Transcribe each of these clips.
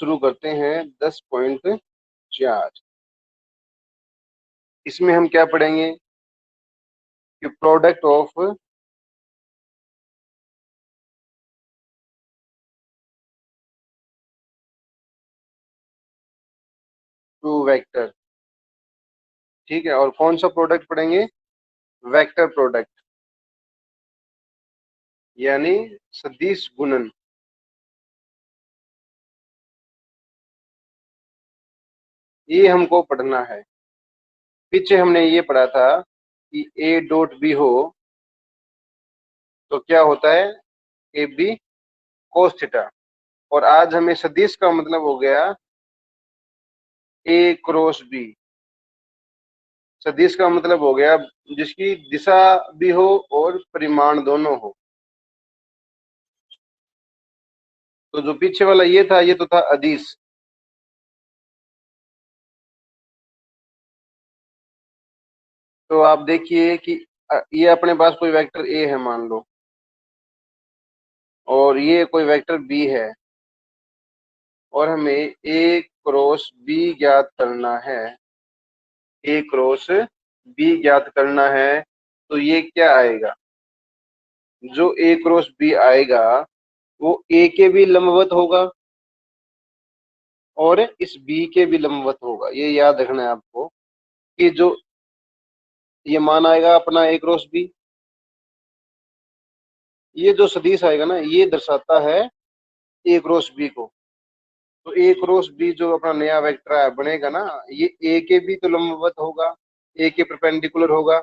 शुरू करते हैं 10.4। इसमें हम क्या पढ़ेंगे कि प्रोडक्ट ऑफ टू वेक्टर। ठीक है, और कौन सा प्रोडक्ट पढ़ेंगे? वेक्टर प्रोडक्ट, यानी सदिश गुणन। ये हमको पढ़ना है। पीछे हमने ये पढ़ा था कि ए डॉट बी हो तो क्या होता है, ए बी कोस थीटा। और आज हमें सदिश का मतलब हो गया ए क्रॉस बी। सदिश का मतलब हो गया जिसकी दिशा भी हो और परिमाण दोनों हो। तो जो पीछे वाला ये था, ये तो था अदिश। तो आप देखिए कि ये अपने पास कोई वेक्टर ए है मान लो, और ये कोई वेक्टर बी है, और हमें ए क्रॉस बी ज्ञात करना है। ए क्रॉस बी ज्ञात करना है, तो ये क्या आएगा? जो ए क्रॉस बी आएगा वो ए के भी लंबवत होगा और इस बी के भी लंबवत होगा। ये याद रखना है आपको कि जो ये मान आएगा अपना ए क्रॉस बी, ये जो सदिश आएगा ना, ये दर्शाता है ए क्रॉस बी को। तो ए क्रॉस बी जो अपना नया वेक्टर बनेगा ना, ये ए के भी तो लंबवत होगा, ए के परपेंडिकुलर होगा,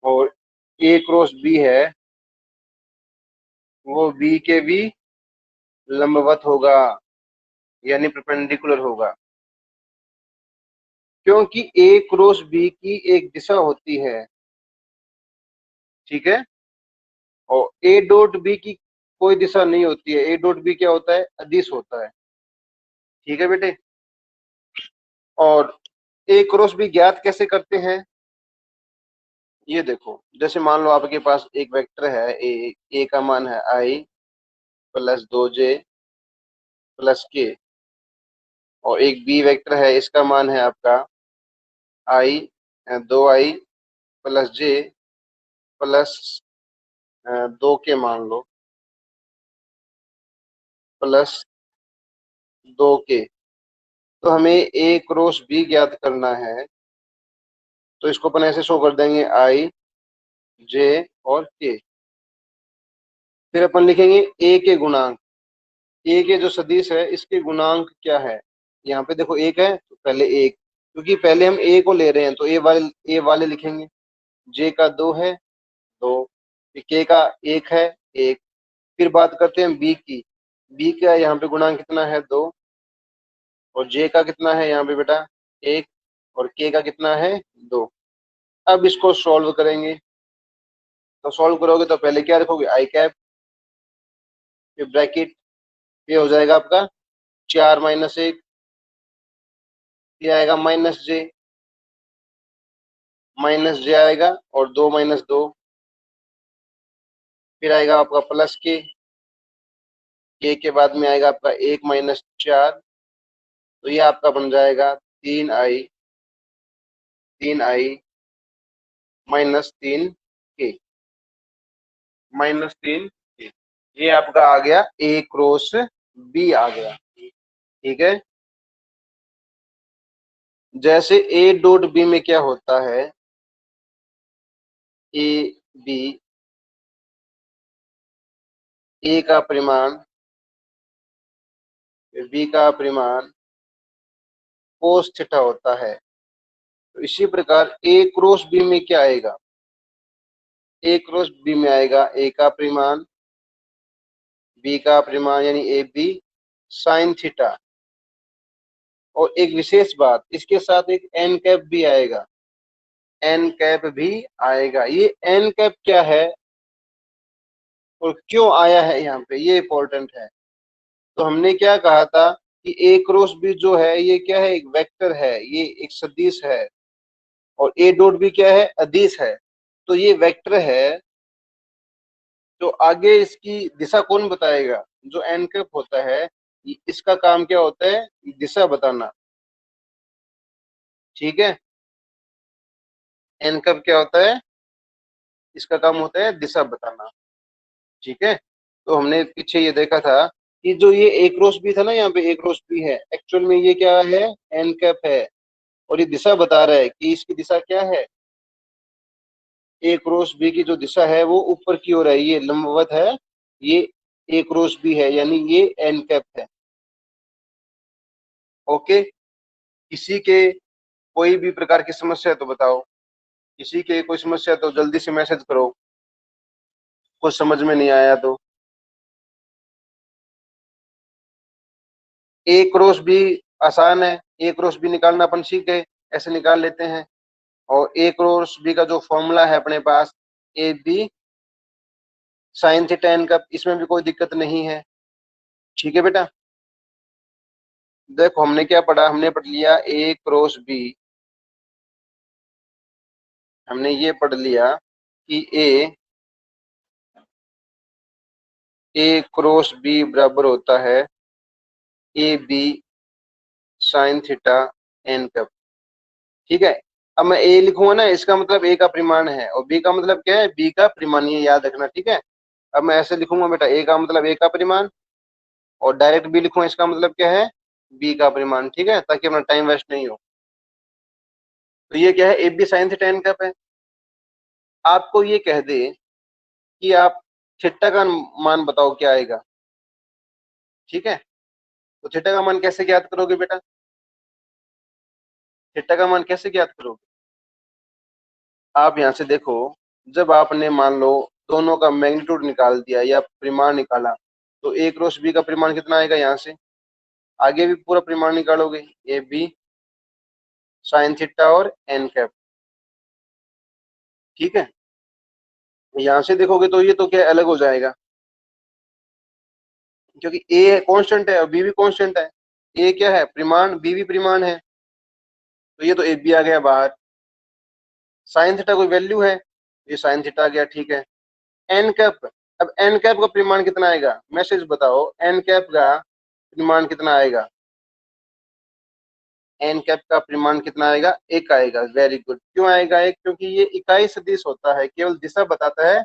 और ए क्रॉस बी है वो बी के भी लंबवत होगा, यानी परपेंडिकुलर होगा। क्योंकि ए क्रॉस बी की एक दिशा होती है, ठीक है, और ए डॉट बी की कोई दिशा नहीं होती है। ए डॉट बी क्या होता है? अदिश होता है। ठीक है बेटे। और ए क्रॉस बी ज्ञात कैसे करते हैं? ये देखो, जैसे मान लो आपके पास एक वेक्टर है ए का मान है आई प्लस 2j प्लस के, और एक बी वेक्टर है, इसका मान है आपका आई 2i प्लस जे प्लस 2k मान लो, प्लस 2k। तो हमें ए क्रॉस बी ज्ञात करना है, तो इसको अपन ऐसे शो कर देंगे आई जे और के। फिर अपन लिखेंगे ए के गुणांक। ए के जो सदिश है इसके गुणांक क्या है? यहाँ पे देखो एक है तो पहले एक, क्योंकि पहले हम ए को ले रहे हैं तो ए वाले लिखेंगे। जे का 2 है 2, के का 1 है 1। फिर बात करते हैं बी की। बी का यहाँ पे गुणांक कितना है? 2। और जे का कितना है यहाँ पे बेटा? 1। और के का कितना है? 2। अब इसको सॉल्व करेंगे। तो सॉल्व करोगे तो पहले क्या रखोगे? आई कैप, फिर ब्रैकेट, ये हो जाएगा आपका 4 - 1, ये आएगा माइनस जे आएगा, और 2 - 2, फिर आएगा आपका प्लस के के बाद में आएगा आपका 1 - 4। तो ये आपका बन जाएगा 3i -3 के -3 के। ये आपका आ गया ए क्रॉस बी आ गया। ठीक है। जैसे ए डॉट बी में क्या होता है, ए बी, ए का परिमाण बी का परिमाण कोस थीटा होता है। तो इसी प्रकार ए क्रॉस बी में क्या आएगा? ए क्रॉस बी में आएगा ए का परिमाण बी का परिमाण, यानी ए बी साइन थीटा। और एक विशेष बात, इसके साथ एक एन कैप भी आएगा, एन कैप भी आएगा। ये एन कैप क्या है और क्यों आया है यहाँ पे, ये इंपॉर्टेंट है। तो हमने क्या कहा था कि ए क्रॉस बी जो है ये क्या है? एक वेक्टर है, ये एक सदिश है, और ए डॉट बी क्या है? अदिश है। तो ये वेक्टर है, तो आगे इसकी दिशा कौन बताएगा? जो एन कैप होता है इसका काम क्या होता है, दिशा बताना। ठीक है, एन कब क्या होता है, इसका काम होता है दिशा बताना। ठीक है, तो हमने पीछे ये देखा था कि जो ये ए क्रॉस बी था ना, यहाँ पे ए क्रॉस बी है, एक्चुअल में ये क्या है, एन कैप है। और ये दिशा बता रहा है कि इसकी दिशा क्या है, ए क्रॉस बी की जो दिशा है वो ऊपर की ओर है, ये लंबवत है, ये ए क्रॉस बी है, यानी ये एन कैप है। ओके, किसी के कोई भी प्रकार की समस्या है तो बताओ, किसी के कोई समस्या है तो जल्दी से मैसेज करो, कुछ समझ में नहीं आया तो। ए क्रॉस बी आसान है, ए क्रॉस बी निकालना अपन सीख गए, ऐसे निकाल लेते हैं। और ए क्रॉस बी का जो फॉर्मूला है अपने पास, A B sine theta N का, इसमें भी कोई दिक्कत नहीं है। ठीक है बेटा, देखो हमने क्या पढ़ा, हमने पढ़ लिया ए क्रॉस बी, हमने ये पढ़ लिया कि ए क्रॉस बी बराबर होता है A B sine theta N का। ठीक है, अब मैं ए लिखूंगा ना, इसका मतलब ए का परिमाण है, और बी का मतलब क्या है, बी का परिमाण, ये याद रखना। ठीक है, अब मैं ऐसे लिखूंगा बेटा, ए का मतलब ए का परिमाण, और डायरेक्ट बी लिखूंगा, इसका मतलब क्या है, बी का परिमाण। ठीक है, ताकि अपना टाइम वेस्ट नहीं हो। तो ये क्या है, A B sine theta N cap है। आपको ये कह दे कि आप थीटा का मान बताओ क्या आएगा। ठीक है, तो थीटा का मान कैसे ज्ञात करोगे बेटा, थीटा का मान कैसे ज्ञात करोगे, आप यहाँ से देखो, जब आपने मान लो दोनों का मैग्नीट्यूड निकाल दिया या परिमाण निकाला, तो ए क्रॉस बी का परिमाण कितना आएगा, यहाँ से आगे भी पूरा परिमाण निकालोगे, ए बी साइन थीटा और एन कैप। ठीक है, यहाँ से देखोगे तो ये तो क्या अलग हो जाएगा, क्योंकि ए कांस्टेंट है और बी भी कांस्टेंट है। ए क्या है, परिमाण, बी भी परिमाण है, तो ये तो ए बी आ गया बाहर। साइन थीटा कोई वैल्यू है, ये साइन थीटा आ गया। ठीक है, एन कैप, अब एन कैप का परिमाण कितना आएगा, मैसेज बताओ, एन कैप का परिमाण कितना आएगा, एन कैप का परिमाण कितना आएगा, एक आएगा। वेरी गुड, क्यों आएगा एक, क्योंकि ये इकाई सदिश होता है, केवल दिशा बताता है,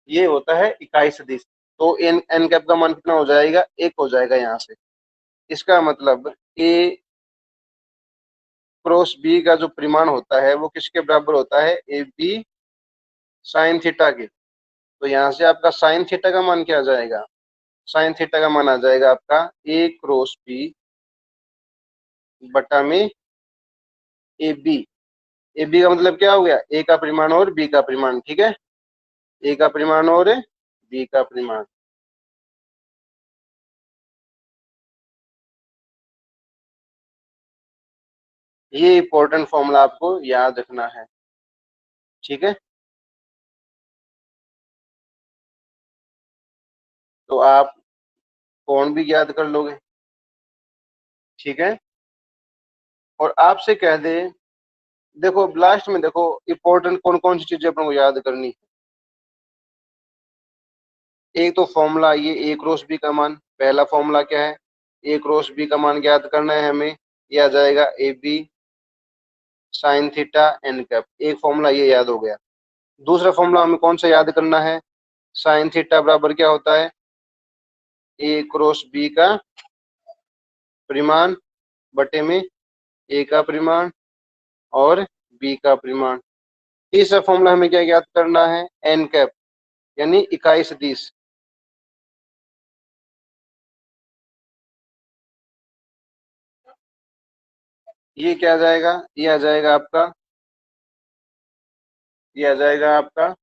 ये होता है इकाई सदिश। तो एन एन कैप का मान कितना हो जाएगा, एक हो जाएगा यहाँ से। इसका मतलब ए क्रॉस बी का जो परिमाण होता है वो किसके बराबर होता है, ए बी साइन थीटा के। तो यहाँ से आपका साइन थीटा का मान क्या आ जाएगा, साइन थीटा का मान आ जाएगा आपका ए क्रॉस बी बटा में ए बी। ए बी का मतलब क्या हो गया, ए का परिमाण और बी का परिमाण। ठीक है, ए का परिमाण और बी का परिमाण। ये इंपॉर्टेंट फॉर्मूला आपको याद रखना है। ठीक है, तो आप कौन भी याद कर लोगे। ठीक है, और आपसे कह दे, देखो लास्ट में देखो इंपॉर्टेंट कौन कौन सी चीजें अपन को याद करनी है। एक तो फॉर्मूला, ये ए क्रॉस बी का मान, पहला फॉर्मूला क्या है, ए क्रॉस बी का मान ज्ञात करना है हमें, ये आ जाएगा A B sine theta N cap, एक फॉर्मूला ये याद हो गया। दूसरा फॉर्मूला हमें कौन सा याद करना है, साइन थीटा बराबर क्या होता है, ए क्रॉस बी का परिमाण बटे में ए का परिमाण और बी का परिमाण। तीसरा फॉर्मूला हमें क्या ज्ञात करना है, एन कैप, यानी इकाई सदिश। ये क्या आ जाएगा, ये आ जाएगा आपका, ये आ जाएगा आपका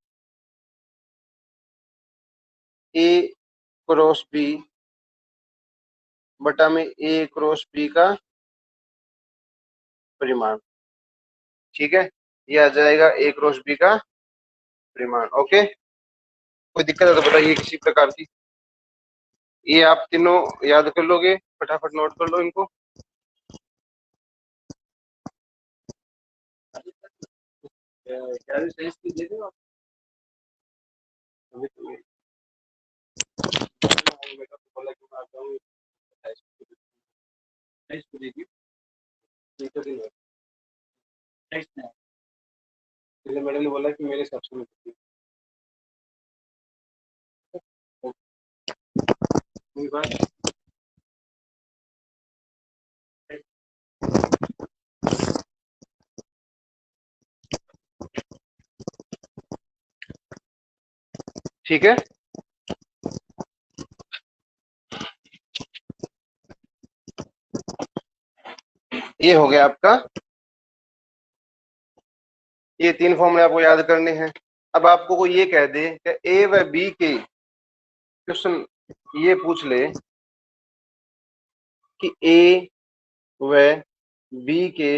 ए क्रॉस बी बटा में ए क्रॉस बी का परिमाण। ठीक है, ये आ जाएगा ए क्रॉस बी का परिमाण। ओके, कोई दिक्कत है तो बताइए किसी प्रकार की। ये आप तीनों याद कर लोगे, फटाफट नोट कर लो इनको। क्या सही से दे दो आप। अभी तो मैं बोला कि मैं आता हूँ। मैडम ने बोला कि मेरे हिसाब से कोई बात। ठीक है, ये हो गया आपका। ये 3 फॉर्मूले आपको याद करने हैं। अब आपको कोई ये कह दे कि ए व बी के क्वेश्चन ये पूछ ले कि ए व बी के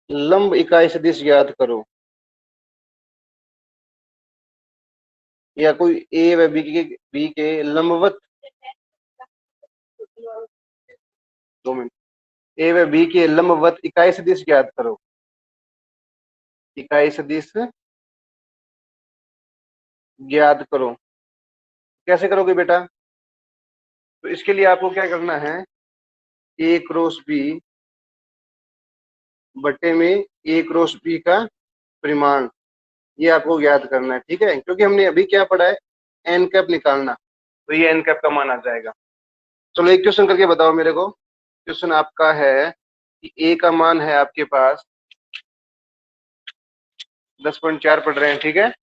लंब इकाई सदिश याद करो, या कोई ए व बी के लंबवत, 2 मिनट, ए व बी के लंबवत इकाई सदिश याद करो, इकाई सदिश ज्ञात करो। कैसे करोगे बेटा? तो इसके लिए आपको क्या करना है, ए क्रॉस बी बट्टे में ए क्रॉस बी का परिमाण, ये आपको याद करना है। ठीक है, क्योंकि हमने अभी क्या पढ़ा है, एन कैप निकालना, तो ये एन कैप का मान आ जाएगा। चलो एक क्वेश्चन करके बताओ मेरे को। क्वेश्चन आपका है कि ए का मान है आपके पास 10.4 पढ़ रहे हैं, ठीक है।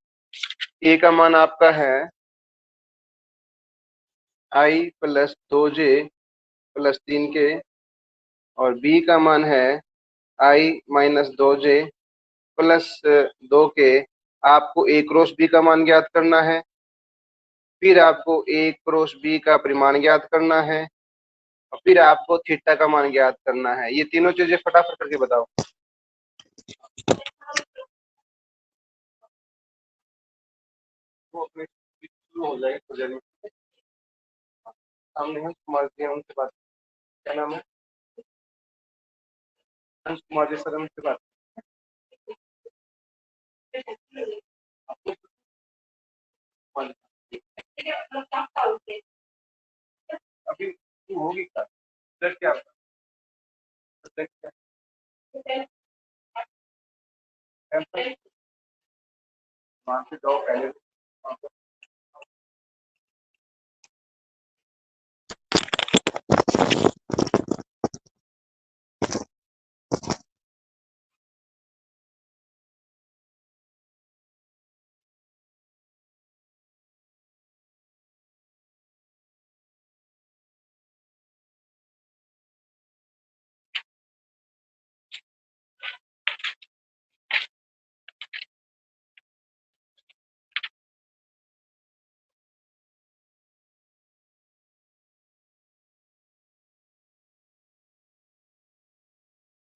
ए का मान आपका है आई प्लस 2 जे प्लस 3 के, और बी का मान है आई माइनस 2 जे प्लस 2 के। आपको ए क्रॉस बी का मान ज्ञात करना है, फिर आपको ए क्रॉस बी का परिमाण ज्ञात करना है, और फिर आपको थीटा का मान ज्ञात करना है। ये तीनों चीजें फटाफट करके बताओ। वो अपने शुरू हो जाएगा थोड़ी देर में। सामने हंस कुमार जी हैं, उनसे बात, क्या नाम है, हंस कुमार जी सर, उनसे बात। अभी शुरू होगी क्लास, सर क्या सर क्या वहाँ से जाओ पहले।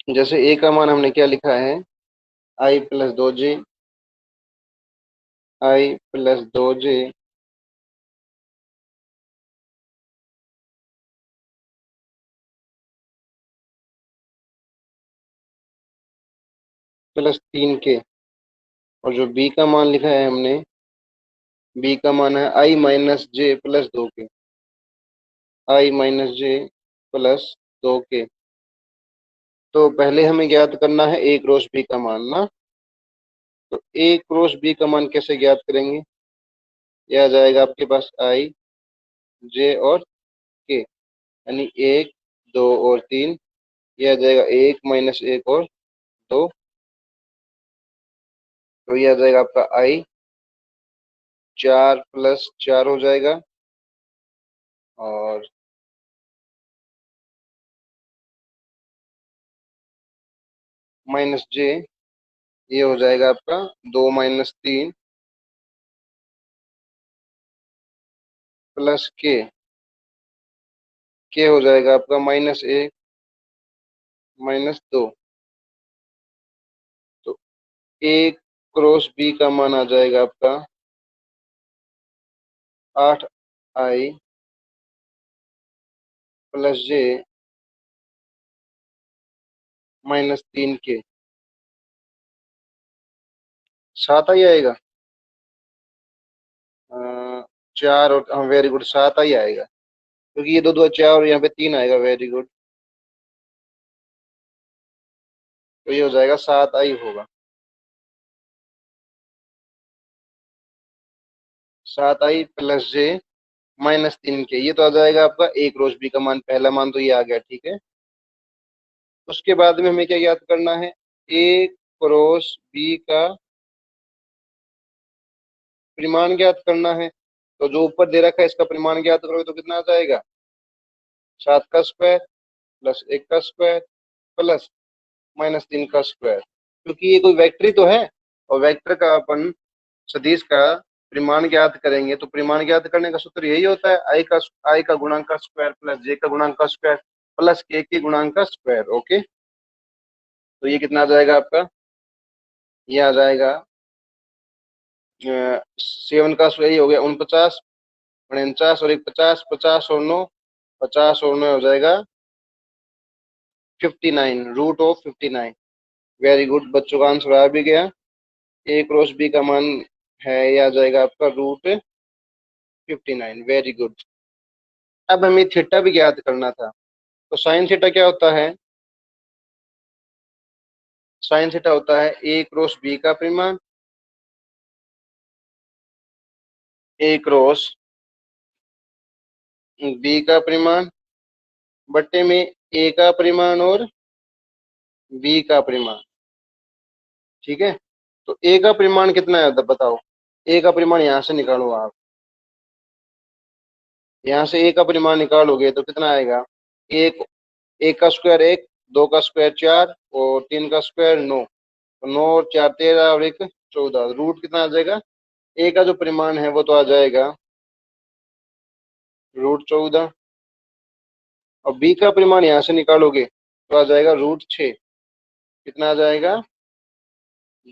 जैसे ए का मान हमने क्या लिखा है, आई प्लस 2 जे, आई प्लस 2 जे प्लस 3 के, और जो बी का मान लिखा है हमने, बी का मान है आई माइनस जे प्लस 2 के, आई माइनस जे प्लस 2 के। तो पहले हमें ज्ञात करना है ए क्रॉस बी का मान ना। तो ए क्रॉस बी का मान कैसे ज्ञात करेंगे, यह आ जाएगा आपके पास आई जे और के, यानी 1 2 और 3। यह आ जाएगा 1 - 1 और 2, तो यह आ जाएगा आपका आई 4 + 4 हो जाएगा, और माइनस जे, ये हो जाएगा आपका 2 - 3 प्लस के हो जाएगा आपका -1 - 2। तो ए क्रॉस बी का मान आ जाएगा आपका 8i प्लस जे -3 के, 7 ही आएगा। 4 और, हाँ वेरी गुड, 7 ही आएगा। क्योंकि ये दो दो 4 और यहाँ पे 3 आएगा। Very good. तो ये हो जाएगा 7i होगा। 7i+j -3k, ये तो आ जाएगा आपका ए क्रॉस बी का मान। पहला मान तो ये आ गया, ठीक है। उसके बाद में हमें क्या याद करना है? ए क्रॉस बी का परिमाण ज्ञात करना है। तो जो ऊपर दे रखा है इसका परिमाण ज्ञात करोगे तो कितना आ जाएगा? 7 का स्क्वायर प्लस 1 का स्क्वायर प्लस -3 का स्क्वायर। क्योंकि ये कोई वेक्टर ही तो है, और वेक्टर का अपन सदिश का परिमाण ज्ञात करेंगे तो परिमाण ज्ञात करने का सूत्र यही होता है, आई का गुणांक का स्क्वायर प्लस जे का गुणांक का स्क्वायर प्लस के गुणांक का स्क्वायर। ओके। तो ये कितना आ जाएगा आपका? ये आ जाएगा 7 का स्क्वायर, यही हो गया 49, 49 और 1 50, 50 और 9, 50 और 9 हो जाएगा 59, √59। वेरी गुड, बच्चों का आंसर आ भी गया। ए क्रॉस बी का मान है, ये आ जाएगा आपका √59। Very good. अब हमें थीटा भी ज्ञात करना था। तो साइन थीटा क्या होता है? साइन थीटा होता है ए क्रॉस बी का परिमाण, ए क्रॉस बी का परिमाण बट्टे में ए का परिमाण और बी का परिमाण। ठीक है। तो ए का परिमाण कितना है बताओ? ए का परिमाण यहां से निकालो आप। यहाँ से ए का परिमाण निकालोगे तो कितना आएगा? एक, एक का स्क्वायर 1, 2 का स्क्वायर 4 और 3 का स्क्वायर 9। तो 9 और 4 13 और 1 14। रूट कितना आ जाएगा? ए का जो परिमाण है वो तो आ जाएगा √14, और बी का परिमाण यहाँ से निकालोगे तो आ जाएगा √6। कितना आ जाएगा?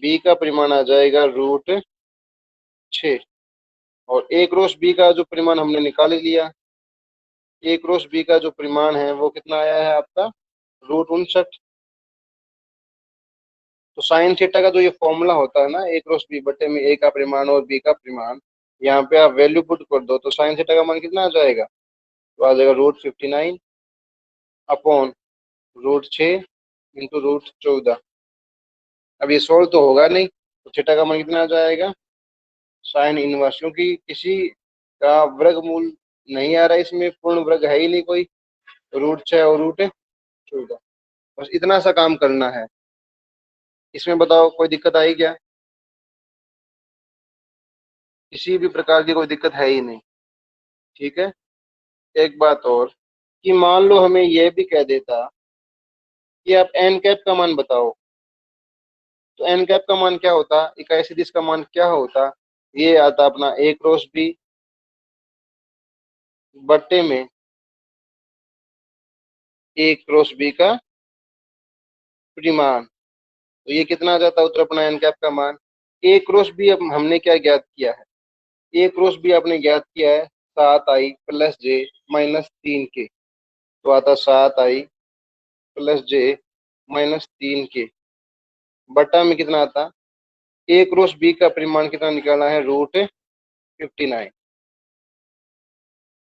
बी का परिमाण आ जाएगा √6। और ए क्रॉस बी का जो परिमाण हमने निकाल ही लिया। ए क्रॉस बी का जो परिमाण है वो कितना आया है आपका? √59। तो साइन थीटा का जो ये फॉर्मूला होता है ना, ए क्रॉस बी बटे में ए का परिमाण और बी का परिमाण, यहाँ पे आप वैल्यू पुट कर दो तो साइन थीटा का मान कितना आ जाएगा? तो आ जाएगा √59 अपॉन √6 इंटू √14। अब ये सोल्व तो होगा नहीं, तो थीटा का मान कितना आ जाएगा? साइन इनवर्स, क्योंकि किसी का वर्गमूल नहीं आ रहा है, इसमें पूर्ण वर्ग है ही नहीं कोई। √6 और √14, बस इतना सा काम करना है। इसमें बताओ कोई दिक्कत आई क्या? किसी भी प्रकार की कोई दिक्कत है ही नहीं। ठीक है। एक बात और, कि मान लो हमें यह भी कह देता कि आप एन कैप का मान बताओ। तो एन कैप का मान क्या होता? इकाई सदिश का मान क्या होता? ये आता अपना ए क्रॉस बी बट्टे में ए क्रॉस बी का परिमाण। तो ये कितना आ जाता उत्तर अपना एन कैप का मान? ए क्रॉस बी अब हमने क्या ज्ञात किया है? ए क्रॉस बी आपने ज्ञात किया है 7i+j-3k। तो आता 7i+j-3k बटा में कितना आता? ए क्रॉस बी का परिमाण कितना निकालना है? √59।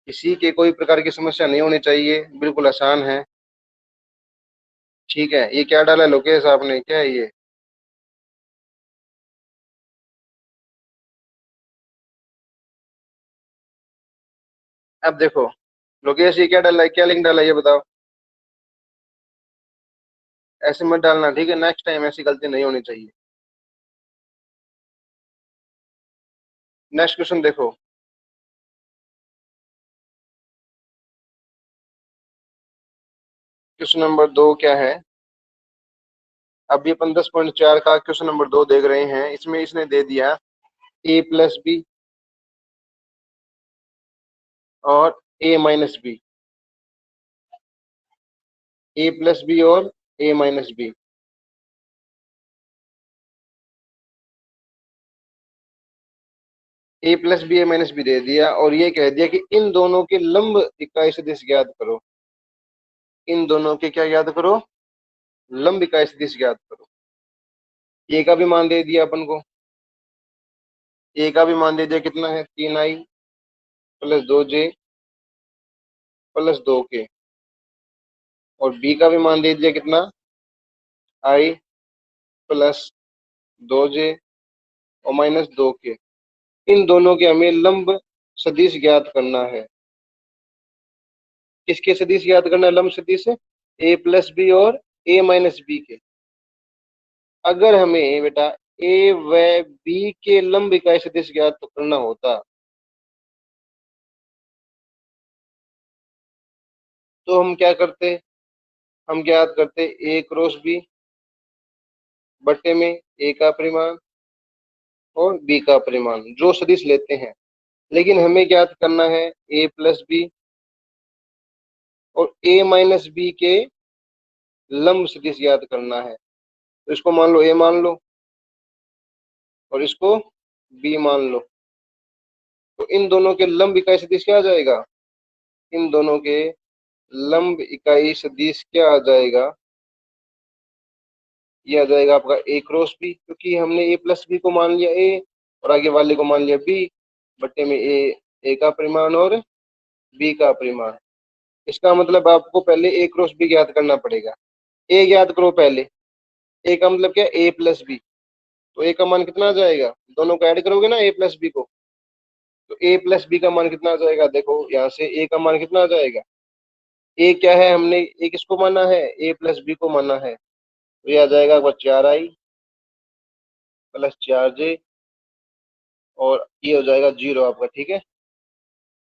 किसी के कोई प्रकार की समस्या नहीं होनी चाहिए, बिल्कुल आसान है। ठीक है। ये क्या डाला लोकेश आपने, क्या है ये? अब देखो लोकेश, ये क्या डाला है, क्या लिंक डाला है ये बताओ। ऐसे मत डालना, ठीक है। नेक्स्ट टाइम ऐसी गलती नहीं होनी चाहिए। नेक्स्ट क्वेश्चन देखो। क्वेश्चन नंबर 2 क्या है? अभी अपन 10.4 का क्वेश्चन नंबर 2 देख रहे हैं। इसमें इसने दे दिया a+b और a-b, a+b और a-b। a+b a-b दे दिया और ये कह दिया कि इन दोनों के लंब इकाई सदिश ज्ञात करो। इन दोनों के क्या ज्ञात करो? लंब इकाई सदिश ज्ञात करो। ए का भी मान दे दिया अपन को। ए का भी मान दे दिया, कितना है? 3i+2j प्लस 2k, और b का भी मान दीजिए कितना, i प्लस 2j और माइनस 2k। इन दोनों के हमें लंब सदिश ज्ञात करना है। किसके सदिश ज्ञात करना है? लंब सदिश a प्लस बी और a माइनस बी के। अगर हमें बेटा ए व बी के लंब इकाई सदिश ज्ञात करना होता तो हम क्या करते? हम ज्ञात करते ए क्रॉस बी बट्टे में ए का परिमाण और बी का परिमाण, जो सदिश लेते हैं। लेकिन हमें ज्ञात करना है ए प्लस बी और ए माइनस बी के लंब सदिश ज्ञात करना है। तो इसको मान लो ए मान लो और इसको बी मान लो। तो इन दोनों के लंब इकाई सदिश क्या आ जाएगा? इन दोनों के लंब इकाई सदिश क्या आ जाएगा? ये आ जाएगा आपका ए क्रॉस बी, क्योंकि हमने ए प्लस बी को मान लिया ए और आगे वाले को मान लिया बी बट्टे में ए का परिमाण और बी का परिमाण। इसका मतलब आपको पहले ए क्रॉस बी ज्ञात करना पड़ेगा। ए ज्ञात करो पहले। ए का मतलब क्या? ए प्लस बी। तो ए का मान कितना आ जाएगा? दोनों को ऐड करोगे ना, ए प्लस बी को, तो ए प्लस बी का मान कितना आ जाएगा? देखो यहाँ से ए का मान कितना आ जाएगा? ए क्या है? हमने ए किसको माना है? ए प्लस बी को माना है। तो ये आ जाएगा आपका 4i प्लस 4j और ये हो जाएगा 0 आपका, ठीक है।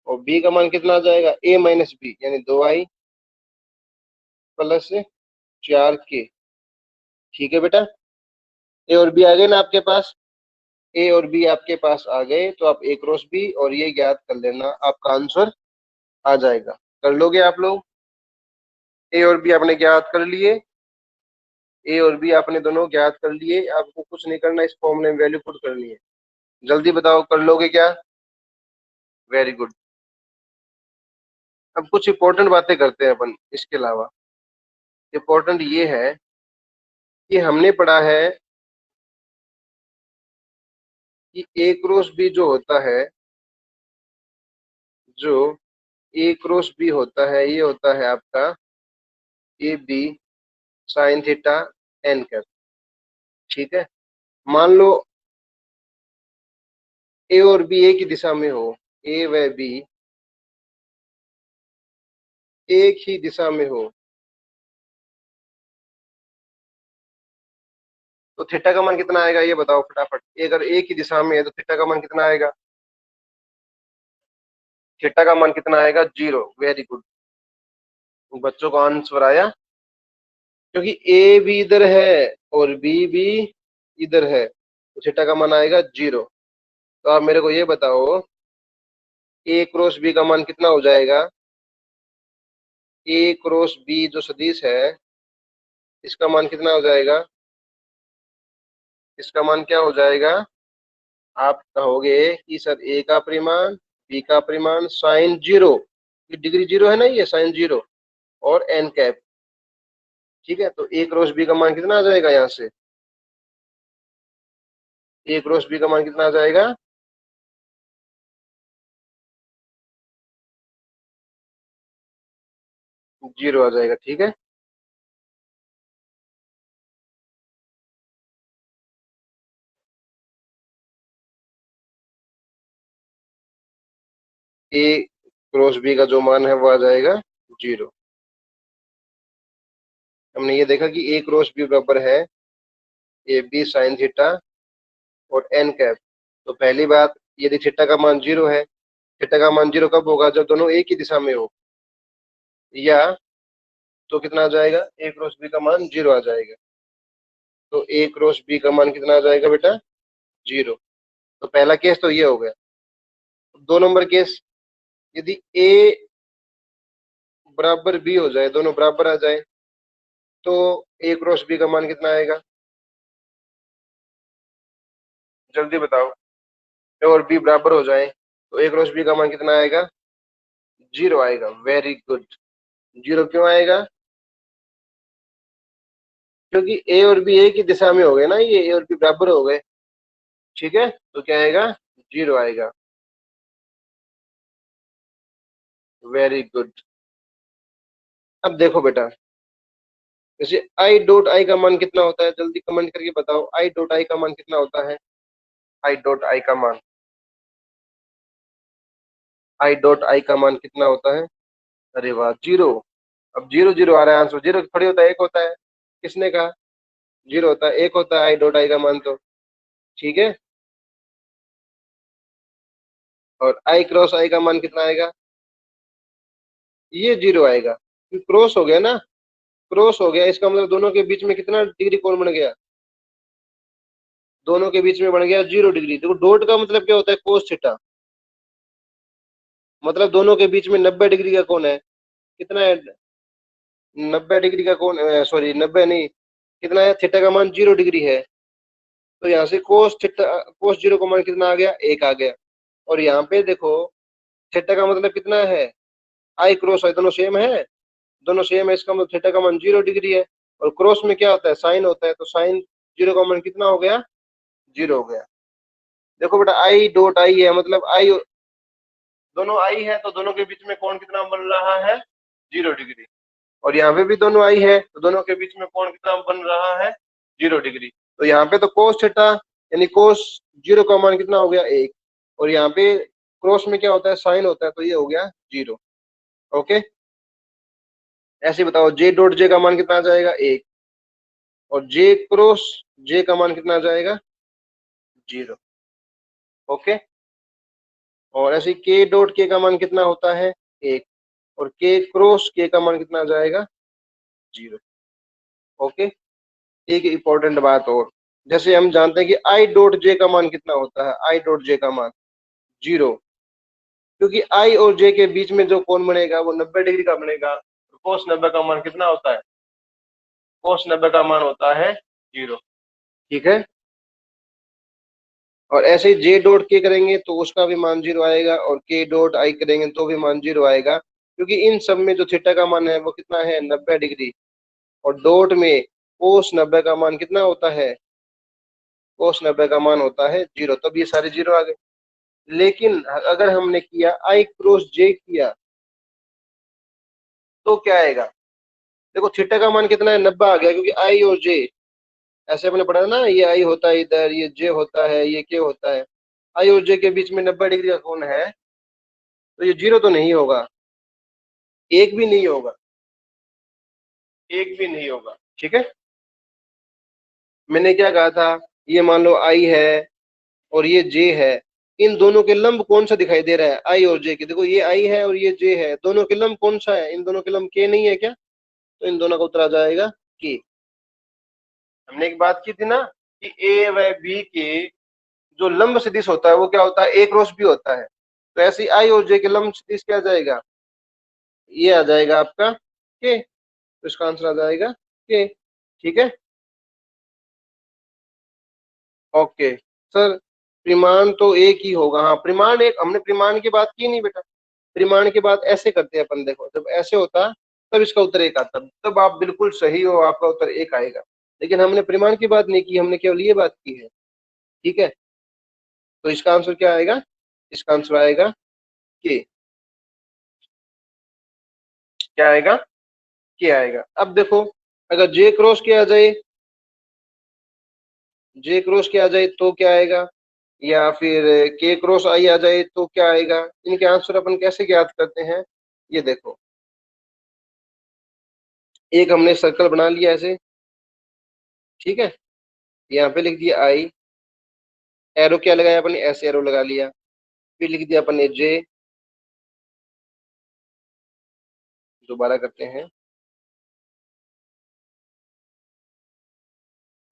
और बी का मान कितना आ जाएगा? ए माइनस बी यानी 2i प्लस 4k। ठीक है बेटा, ए और बी आ गए ना आपके पास? ए और बी आपके पास आ गए तो आप ए क्रॉस बी और ये ज्ञात कर लेना, आपका आंसर आ जाएगा। कर लोगे आप लोग? ए और बी आपने ज्ञात कर लिए। ए और बी आपने दोनों ज्ञात कर लिए। आपको कुछ नहीं करना, इस फॉर्मूले में वैल्यू पुट करनी है। जल्दी बताओ, कर लोगे क्या? Very good. अब कुछ इंपॉर्टेंट बातें करते हैं अपन इसके अलावा। इंपॉर्टेंट ये है कि हमने पढ़ा है कि ए क्रॉस बी जो होता है, जो ए क्रॉस बी होता है, ये होता है आपका A B sine theta N cap. ठीक है, मान लो ए और बी एक ही दिशा में हो, ए व बी एक ही दिशा में हो, तो थीटा का मान कितना आएगा? ये बताओ फटाफट। अगर एक ही दिशा में है तो थीटा का मान कितना आएगा? थीटा का मान कितना आएगा? 0। वेरी गुड, बच्चों का आंसर आया। क्योंकि ए भी इधर है और बी भी इधर है, तो थीटा का मान आएगा 0। तो आप मेरे को ये बताओ, ए क्रॉस बी का मान कितना हो जाएगा? ए क्रॉस बी जो सदिश है, इसका मान कितना हो जाएगा? इसका मान क्या हो जाएगा? आप कहोगे कि सर ए का परिमाण बी का परिमाण साइन 0, ये डिग्री 0 है ना, ये साइन 0 और एन कैप। ठीक है, तो ए क्रॉस बी का मान कितना आ जाएगा? यहाँ से ए क्रॉस बी का मान कितना आ जाएगा? 0 आ जाएगा। ठीक है, ए क्रॉस बी का जो मान है वो आ जाएगा 0। हमने ये देखा कि ए क्रॉस बी बराबर है ए बी साइन थीटा और एन कैप। तो पहली बात, यदि थीटा का मान 0 है, थीटा का मान 0 कब होगा? जब दोनों एक ही दिशा में हो, या तो कितना आ जाएगा? ए क्रॉस बी का मान 0 आ जाएगा। तो ए क्रॉस बी का मान कितना आ जाएगा बेटा? 0। तो पहला केस तो ये हो गया। 2 नंबर केस, यदि ए बराबर बी हो जाए, दोनों बराबर आ जाए, तो ए क्रॉस बी का मान कितना आएगा? जल्दी बताओ। ए और बी बराबर हो जाए तो ए क्रॉस बी का मान कितना आएगा? 0 आएगा। Very good. 0 क्यों आएगा? क्योंकि ए और बी एक ही दिशा में हो गए ना, ये ए और बी बराबर हो गए। ठीक है, तो क्या आएगा? 0 आएगा। Very good. अब देखो बेटा, जैसे आई डॉट आई का मान कितना होता है, जल्दी कमेंट करके बताओ, आई डॉट आई का मान कितना होता है? आई डॉट आई का मान, आई डॉट आई का मान कितना होता है? अरे वाह, जीरो। अब जीरो जीरो आ रहा है आंसर, जीरो थोड़ी होता है, एक होता है। किसने कहा? जीरो होता है, एक होता है आई डॉट आई का मान तो। ठीक है, और आई क्रॉस आई का मान कितना आएगा? ये जीरो आएगा, क्रॉस हो गया ना। क्रॉस हो गया, इसका मतलब दोनों के बीच में कितना डिग्री कोण बन गया? दोनों के बीच में बन गया 0 डिग्री। देखो डॉट का मतलब क्या होता है? Cos theta. मतलब दोनों के बीच में 90 डिग्री का कोण है। कितना है? 90 डिग्री का कोण, सॉरी 90 नहीं, कितना है? थीटा का मान 0 डिग्री है। तो यहाँ से कोस थीटा, कोस जीरो का मान कितना आ गया? एक आ गया। और यहाँ पे देखो, थीटा का मतलब कितना है? आई क्रॉस आई दोनों सेम है, दोनों सेम है, इसका मतलब थीटा का मान 0 डिग्री है। और क्रॉस में क्या होता है? साइन होता है, तो साइन जीरो का मान कितना हो गया? जीरो हो गया। देखो बेटा, आई डॉट आई है, मतलब आई, दोनों आई है तो दोनों के बीच में कोण कितना बन रहा है? 0 डिग्री। और यहाँ पे भी दोनों आई है तो दोनों के बीच में कोण कितना बन रहा है? 0 डिग्री। तो यहाँ पे तो कोस थीटा यानी कोस जीरो का मान कितना हो गया? एक। और यहाँ पे क्रॉस में क्या होता है? साइन होता है, तो ये हो गया जीरो। ओके, ऐसे बताओ, जे डॉट जे का मान कितना आ जाएगा? एक। और जे क्रॉस जे का मान कितना आ जाएगा? जीरो। ओके, और ऐसे के डॉट के का मान कितना होता है? एक। और के क्रॉस के का मान कितना आ जाएगा? जीरो। ओके, एक इंपॉर्टेंट बात और, जैसे हम जानते हैं कि आई डॉट जे का मान कितना होता है? आई डॉट जे का मान जीरो, क्योंकि आई और जे के बीच में जो कोण बनेगा वो 90 डिग्री का बनेगा। तो कोस 90 का मान कितना होता है? कोस 90 का मान होता है जीरो। ठीक है, और ऐसे ही जे डॉट के करेंगे तो उसका भी मान जीरो आएगा, और के डॉट आई करेंगे तो भी मान जीरो आएगा, क्योंकि इन सब में जो थीटा का मान है वो कितना है? 90 डिग्री। और डॉट में कोस 90 का मान कितना होता है? कोस 90 का मान होता है जीरो, तब ये सारे जीरो आ गए। लेकिन अगर हमने किया आई क्रॉस जे किया तो क्या आएगा? देखो थीटा का मान कितना है? 90 आ गया, क्योंकि आई और जे, ऐसे अपने पढ़ा ना, ये आई होता है इधर, ये जे होता है, ये के होता है। आई और जे के बीच में 90 डिग्री का कोण है, तो ये जीरो तो नहीं होगा, एक भी नहीं होगा, एक भी नहीं होगा। ठीक है, मैंने क्या कहा था? ये मान लो आई है और ये जे है, इन दोनों के लंब कौन सा दिखाई दे रहा है? आई और जे के। देखो ये आई है और ये जे है, दोनों के लंब कौन सा है? इन दोनों के लंब के नहीं है क्या? तो इन दोनों का उत्तर आ जाएगा के। हमने एक बात की थी ना कि ए व बी के जो लंब सदिश होता है वो क्या होता है? ए क्रॉस बी होता है। तो ऐसे आई और जे के लंब सदिश क्या आ जाएगा? ये आ जाएगा आपका के। तो इसका आंसर आ जाएगा के। ठीक है, ओके सर। परिमाण तो एक ही होगा, हाँ परिमाण एक, हमने परिमाण की बात की नहीं बेटा। परिमाण की बात ऐसे करते हैं अपन, देखो जब ऐसे होता तब इसका उत्तर एक आता, तब आप बिल्कुल सही हो, आपका उत्तर एक आएगा। लेकिन हमने परिमाण की बात नहीं की, हमने केवल ये बात की है। ठीक है, तो इसका आंसर क्या आएगा? इसका आंसर आएगा के। क्या आएगा? के आएगा। अब देखो, अगर जे क्रॉस के आ जाए, जे क्रॉस के आ जाए तो क्या आएगा? या फिर के क्रॉस आई आ जाए तो क्या आएगा? इनके आंसर अपन कैसे ज्ञात करते हैं? ये देखो, एक हमने सर्कल बना लिया ऐसे। ठीक है, यहाँ पे लिख दिया आई, एरो क्या लगाया अपन? ऐसे एरो लगा लिया। फिर लिख दिया अपन ने जे। दोबारा करते हैं,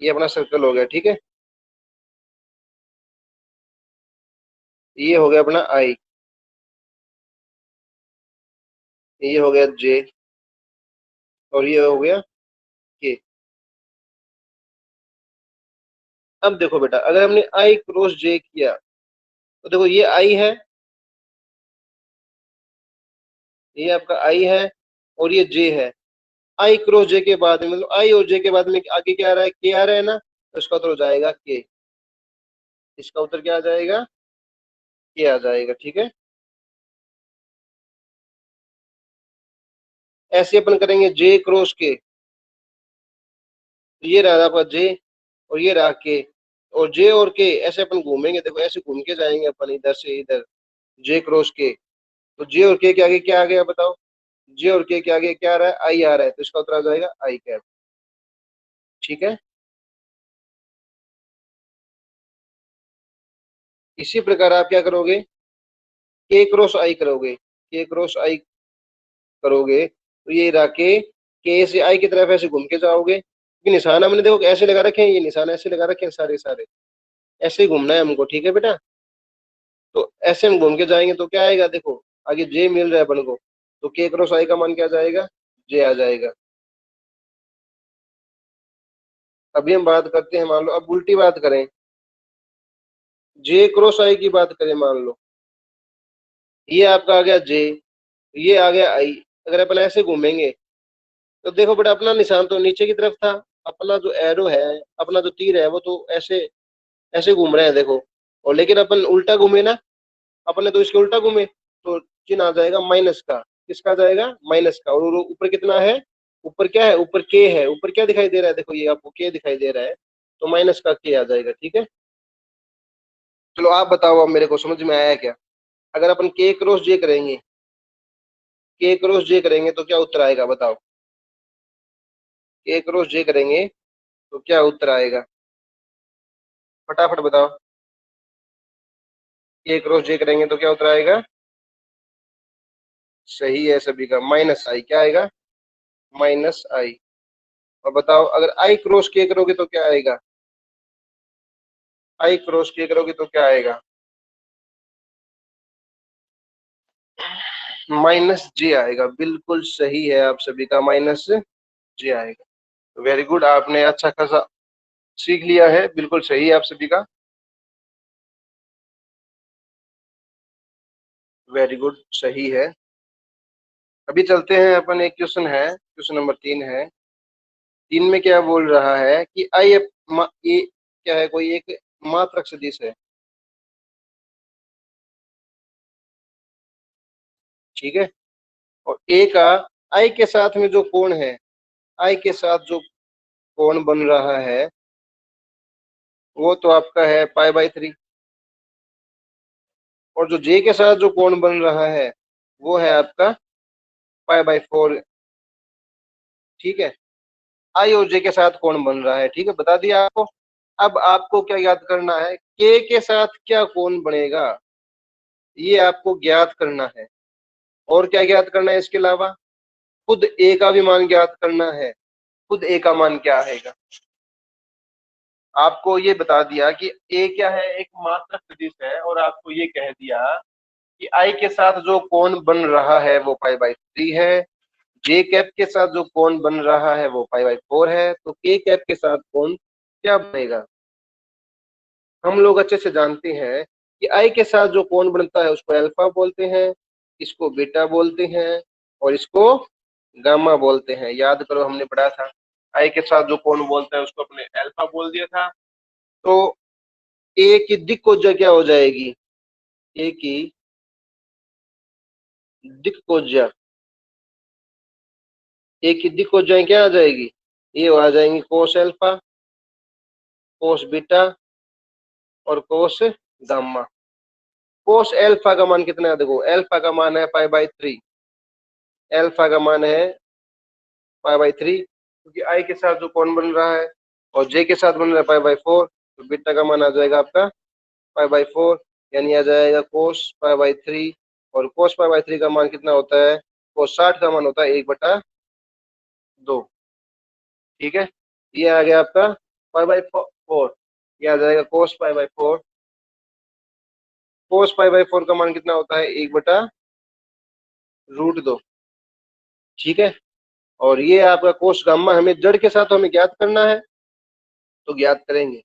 ये अपना सर्कल हो गया। ठीक है, ये हो गया अपना आई, ये हो गया जे, और ये हो गया के। अब देखो बेटा, अगर हमने आई क्रॉस जे किया तो देखो ये आई है, ये आपका आई है, और ये जे है। आई क्रॉस जे के बाद में, मतलब आई और जे के बाद में आगे क्या आ रहा है? के आ रहा है ना, तो इसका उत्तर हो जाएगा के। इसका उत्तर क्या आ जाएगा? के आ जाएगा। ठीक है, ऐसे अपन करेंगे जे क्रॉस के, तो ये रहा आपका जे और ये रहा के, और जे और के ऐसे अपन घूमेंगे, देखो ऐसे घूम के जाएंगे अपन इधर से इधर, जे क्रॉस के। तो जे और के आगे क्या आ गया बताओ, जे और के आगे क्या आ रहा है, आई आ रहा है, तो इसका उत्तर आ जाएगा आई कैप। ठीक है, इसी प्रकार आप क्या करोगे, के क्रॉस आई करोगे, के क्रॉस आई करोगे तो ये रहा के से आई की तरफ ऐसे घूम के जाओगे, क्योंकि निशान हमने देखो ऐसे लगा रखे हैं, ये निशान ऐसे लगा रखे हैं सारे सारे, ऐसे ही घूमना है हमको। ठीक है बेटा, तो ऐसे हम घूम के जाएंगे तो क्या आएगा, देखो आगे जे मिल रहा है अपन को, तो के क्रॉस आई का मान क्या आ जाएगा, जे आ जाएगा। अभी हम बात करते हैं, मान लो अब उल्टी बात करें, जे क्रॉस आई की बात करें, मान लो ये आपका आ गया जे, ये आ गया आई, अगर अपन ऐसे घूमेंगे तो देखो बेटा अपना निशान तो नीचे की तरफ था, अपना जो एरो है, अपना जो तीर है वो तो ऐसे ऐसे घूम रहे हैं देखो, और लेकिन अपन उल्टा घूमे ना, अपने तो इसके उल्टा घूमे, तो चिन्ह आ जाएगा माइनस का, किसका आ जाएगा, माइनस का। और ऊपर कितना है, ऊपर क्या है, ऊपर के है, ऊपर क्या दिखाई दे रहा है, देखो ये आपको के दिखाई दे रहा है, तो माइनस का के आ जाएगा। ठीक है, चलो आप बताओ अब मेरे को समझ में आया क्या। अगर अपन के क्रॉस जे करेंगे, के क्रॉस जे करेंगे तो क्या उत्तर आएगा बताओ, के क्रॉस जे करेंगे तो क्या उत्तर आएगा, फटाफट बताओ। के क्रॉस जे करेंगे तो क्या उत्तर आएगा, सही है सभी का, माइनस आई, क्या आएगा, माइनस आई। और बताओ अगर आई क्रॉस के करोगे तो क्या आएगा, आई क्रॉस के करोगे तो क्या आएगा, माइनस जे आएगा, बिल्कुल सही है आप सभी का, माइनस जे आएगा। वेरी गुड, आपने अच्छा खासा सीख लिया है, बिल्कुल सही है आप सभी का, वेरी गुड, सही है। अभी चलते हैं अपन, एक क्वेश्चन है, क्वेश्चन नंबर 3 है। 3 में क्या बोल रहा है कि आई ये क्या है, कोई एक मात्रक सदिश है। ठीक है, और ए का आई के साथ में जो कोण है, आई के साथ जो कोण बन रहा है वो तो आपका है पाई/3, और जो जे के साथ जो कोण बन रहा है वो है आपका पाई/4। ठीक है, आई और जे के साथ कोण बन रहा है, ठीक है बता दिया आपको। अब आपको क्या याद करना है, के साथ क्या कोण बनेगा, ये आपको ज्ञात करना है। और क्या ज्ञात करना है इसके अलावा, खुद ए का भी मान ज्ञात करना है, खुद ए का मान क्या आएगा। आपको ये बता दिया कि ए क्या है, एक मात्रक सदिश है, और आपको ये कह दिया कि आई के साथ जो कोण बन रहा है वो पाई/3 है, जे कैप के साथ जो कोण बन रहा है वो पाई/4 है, तो के कैप के साथ कोण क्या बनेगा। हम लोग अच्छे से जानते हैं कि आई के साथ जो कोण बनता है उसको अल्फा बोलते हैं, इसको बीटा बोलते हैं, और इसको गामा बोलते हैं। याद करो हमने पढ़ा था, आई के साथ जो कोण बोलता है उसको अपने अल्फा बोल दिया था। तो ए की दिक्कोज्या क्या हो जाएगी, ए की दिक्कोज्या, ए की दिक्कोज्या क्या आ जाएगी, ये आ जाएंगी कोस अल्फा, कोस बीटा और कोस गामा। कोस एल्फा का मान कितना है, देखो एल्फा का मान है पाई/3, एल्फा का मान है पाई/3, क्योंकि आई के साथ जो कोण बन रहा है और जे के साथ बन रहा है पाई/4, तो बीटा का मान आ जाएगा आपका पाई/4, यानी आ जाएगा कोस पाई/3। और कोस पाई/3 का मान कितना होता है, कोस 60 का मान होता है 1/2। ठीक है, ये आ गया आपका पाई/4, ये आ जाएगा कोस पाई/4, कोस पाई/4 का मान कितना होता है 1/√2। ठीक है, और ये आपका कोस गामा हमें जड़ के साथ हमें ज्ञात करना है, तो ज्ञात करेंगे।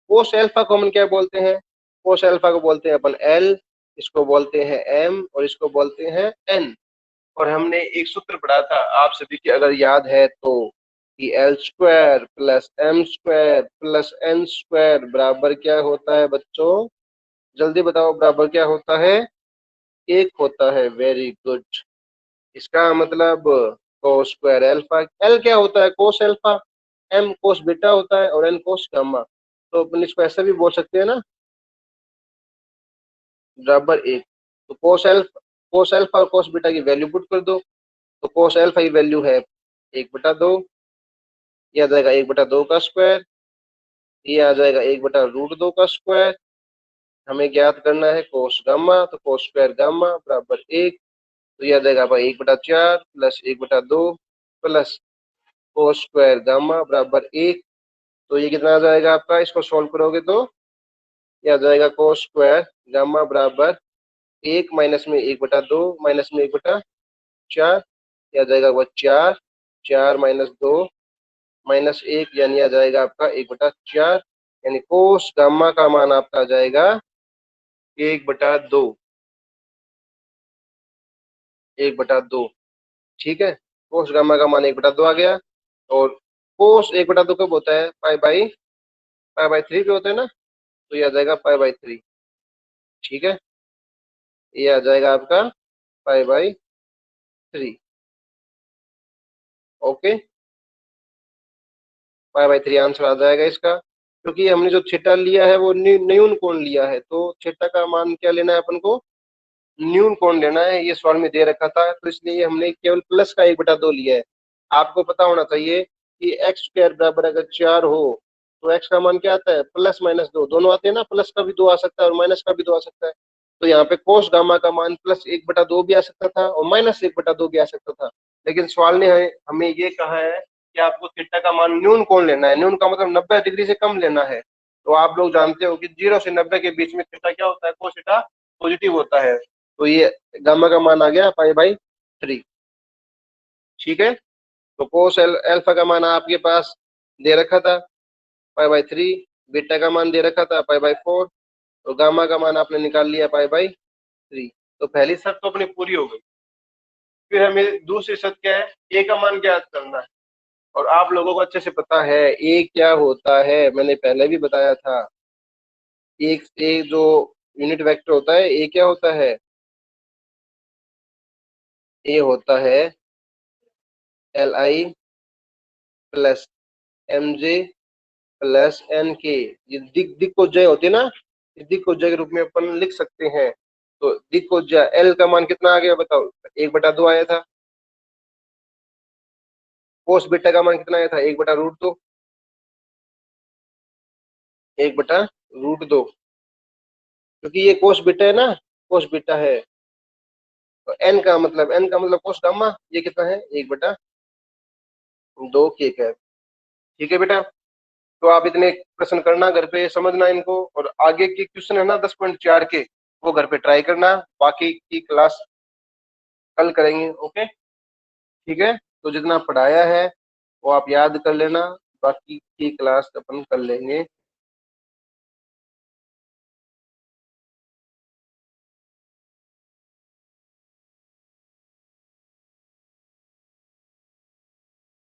कोस एल्फा को हम क्या बोलते हैं, कोस एल्फा को बोलते हैं अपन एल, इसको बोलते हैं एम, और इसको बोलते हैं एन। और हमने एक सूत्र पढ़ा था आप सभी की अगर याद है तो, कि L² plus M² plus N² बराबर क्या होता है बच्चों, जल्दी बताओ बराबर क्या होता है, 1 होता है। वेरी गुड, इसका मतलब कोस स्क्वायर एल्फा। एल क्या होता है? Cos alpha. M cos beta होता है और एन कोस गामा। तो अपन इसको ऐसा भी बोल सकते हैं ना, बराबर एक। तो कोस एल्फा और कोस बीटा की वैल्यू पुट कर दो। तो कोस एल्फा की वैल्यू है 1/2, ये आ जाएगा 1/2 का स्क्वायर, ये आ जाएगा 1/√2 का स्क्वायर। हमें ज्ञात करना है कोस गामा, तो कोस स्क्वायर गामा बराबर एक। तो ये आ जाएगा आपका 1/4 plus 1/2 plus cos square gamma बराबर एक। तो ये कितना आ जाएगा आपका? इसको सॉल्व करोगे तो ये आ जाएगा कोस स्क्वायर गामा बराबर एक, माइनस में 1/2 माइनस में 1/4, ये आ जाएगा वो 4, 4 माइनस 2 माइनस एक, यानी आ जाएगा आपका 1/4। यानी कोस गामा का मान आपका आ जाएगा 1/2, 1/2। ठीक है, कोस गामा का मान 1/2 आ गया। और कोस 1/2 कब होता है? पाई बाई 3 पे होता है ना। तो ये आ जाएगा पाई बाई 3। ठीक है, ये आ जाएगा आपका pi by 3। Okay, pi by 3 answer आ जाएगा इसका। क्योंकि हमने जो थीटा लिया है वो न्यून कोण लिया है, तो थीटा का मान क्या लेना है अपन को? न्यून कोण लेना है। ये सवाल में दे रखा था, तो इसलिए हमने केवल प्लस का 1/2 लिया है। आपको पता होना चाहिए कि एक्स स्क्वायर बराबर अगर 4 हो तो एक्स का मान क्या आता है? +-2 दोनों आते हैं ना, प्लस का भी 2 आ सकता है और माइनस का भी 2 आ सकता है। तो यहाँ पे कोस गामा का मान +1/2 भी आ सकता था और -1/2 भी आ सकता था। लेकिन सवाल ने हमें ये कहा है कि आपको थीटा का मान न्यून कोण लेना है। न्यून का मतलब 90 डिग्री से कम लेना है। तो आप लोग जानते हो कि 0 से 90 के बीच में थीटा क्या होता है? कोस थीटा पॉजिटिव होता है। तो ये गामा का मान आ गया पाई बाई 3। ठीक है, तो कोस एल्फा का मान आपके पास दे रखा था पाई बाई 3, बीटा का मान दे रखा था पाई बाई 4, और गामा का मान आपने निकाल लिया पाई बाई 3। तो पहली शर्त तो अपनी पूरी हो गई। फिर हमें दूसरी शर्त क्या है? ए का मान ज्ञात करना है। और आप लोगों को अच्छे से पता है ए क्या होता है, मैंने पहले भी बताया था। एक ए जो यूनिट वेक्टर होता है, ए क्या होता है? ए होता है LI plus MJ plus NK। ये दिक्कोज्जय होती है ना, इस दिक्कोज्जय के रूप में अपन लिख सकते हैं। तो दिक्कोज्जय L का मान कितना आ गया बताओ? 1/2 आया था। कोस बीटा का मान कितना आया था? 1/√2, 1/√2। क्योंकि ये कोस बीटा है ना, कोस बीटा है। तो n का मतलब कोस गामा, ये कितना है? 1/2 केक है। ठीक है बेटा, तो आप इतने प्रश्न करना घर पे, समझना इनको, और आगे की क्वेश्चन है ना 10.4 के, वो घर पे ट्राई करना। बाकी की क्लास कल करेंगे। ओके, ठीक है। तो जितना पढ़ाया है वो आप याद कर लेना, बाकी की क्लास अपन कर लेंगे।